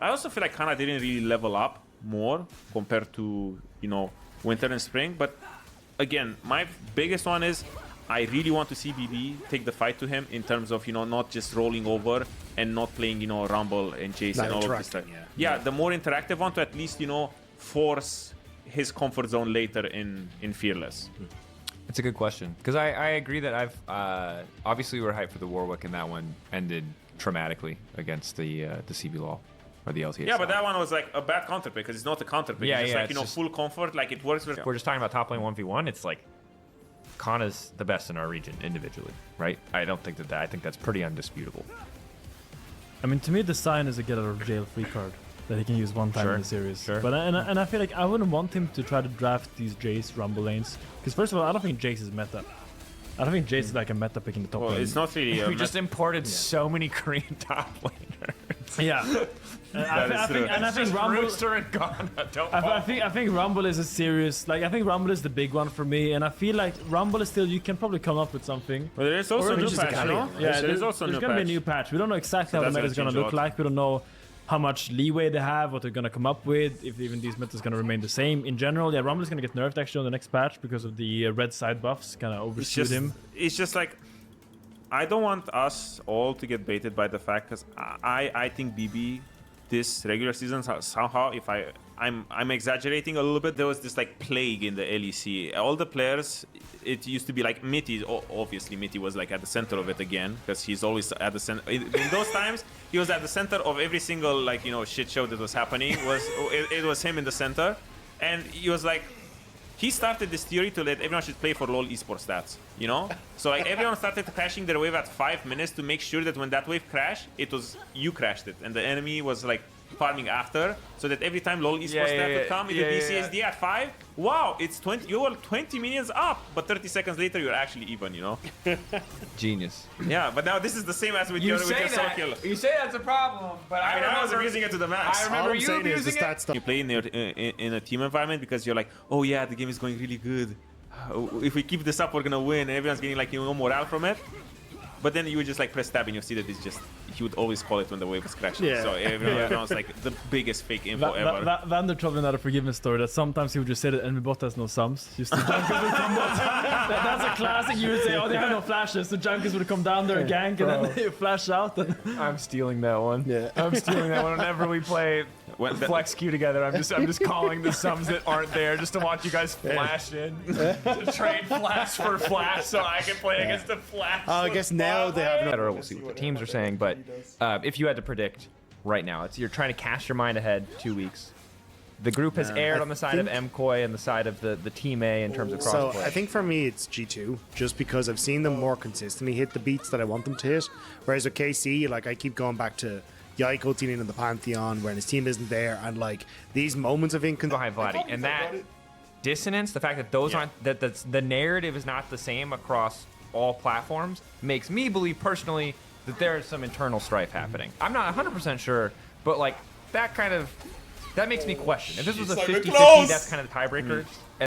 I also feel like Kana didn't really level up more compared to, you know, Winter and Spring. But again, my biggest one is I really want to see BB take the fight to him in terms of, you know, not just rolling over and not playing, you know, Rumble and Chase and all of this stuff. Yeah, the more interactive one to at least, you know, force his comfort zone later in Fearless. It's a good question, because I agree that I've obviously we were hyped for the Warwick, and that one ended traumatically against the CB-LOL or the LTA. Yeah, but that one was like a bad counter pick because it's not a counter pick. Yeah, it's just yeah, like, you know, full comfort. Like it works. We're just talking about top lane 1v1. It's like Kana's the best in our region individually, right? I don't think that I think that's pretty undisputable. I mean, to me, the sign is a get out of jail free card that he can use one time in the series. Sure. But and I feel like I wouldn't want him to try to draft these Jace Rumble lanes, because first of all, I don't think Jace is meta. I don't think Jace is like a meta pick in the top lane. It's not really. We just imported so many Korean top laners. Yeah. I think Rumble. Rooster and Ghana. I think Rumble is a serious. Like, I think Rumble is the big one for me, and I feel like Rumble is still. You can probably come up with something. Well, there is also a new patch, no? Yeah, there's also there's gonna be a new patch. We don't know exactly how the meta is gonna look like. We don't know how much leeway they have, what they're gonna come up with, if even these metas gonna remain the same. In general, yeah, Rumble is gonna get nerfed actually on the next patch because of the red side buffs. Kind of overshoot him. It's just like, I don't want us all to get baited by the fact, because I think BB this regular season somehow, if I'm exaggerating a little bit, there was this like plague in the LEC. All the players, it used to be like Mitty. Obviously Mitty was like at the center of it again, because he's always at the center. In those times, he was at the center of every single, like, you know, shit show that was happening. It was him in the center, and he was like, he started this theory to let everyone should play for LoL esports stats, you know? So like everyone started crashing their wave at 5 minutes to make sure that when that wave crashed, it was you crashed it, and the enemy was like farming after, so that every time LoL esports stat would come, it would be CSD at 5. Wow, it's 20. You were 20 minions up, but 30 seconds later you're actually even, you know? Genius. Yeah, but now this is the same as with your soul kill. You say that's a problem, but I mean, I was abusing it to the max. I remember you abusing it. You play in a team environment because you're like, oh yeah, the game is going really good. If we keep this up, we're gonna win. And everyone's getting like, you know, morale from it. But then you would just like press tab and you see that it's just, he would always call it when the wave was crashing. Yeah. So everyone's like the biggest fake info ever. Vander told me another forgiveness story that sometimes he would just say that enemy bot has no sums. Just the junkers would come down. That's a classic. You would say, oh, they have no flashes. So junkers would come down there, gank, and then they flash out. And I'm stealing that one. Yeah. I'm stealing that one. Whenever we play Flex Q together, I'm just calling the sums that aren't there just to watch you guys flash in. To trade flash for flash so I can play against the flash. I guess now they have no. We'll see what the teams are saying, but if you had to predict right now, you're trying to cast your mind ahead 2 weeks. The group has aired on the side of MKOI and the side of the Team A in terms of crossplay. So I think for me it's G2, just because I've seen them more consistently hit the beats that I want them to hit. Whereas with KC, like I keep going back to Yiko teaming in the Pantheon when his team isn't there, and like these moments of behind Vladdy, and that dissonance, the fact that those aren't the narrative is not the same across all platforms, makes me believe personally that there is some internal strife happening. I'm not 100% sure, but like that makes me question. If this was a 50-50, that's kind of the tiebreaker.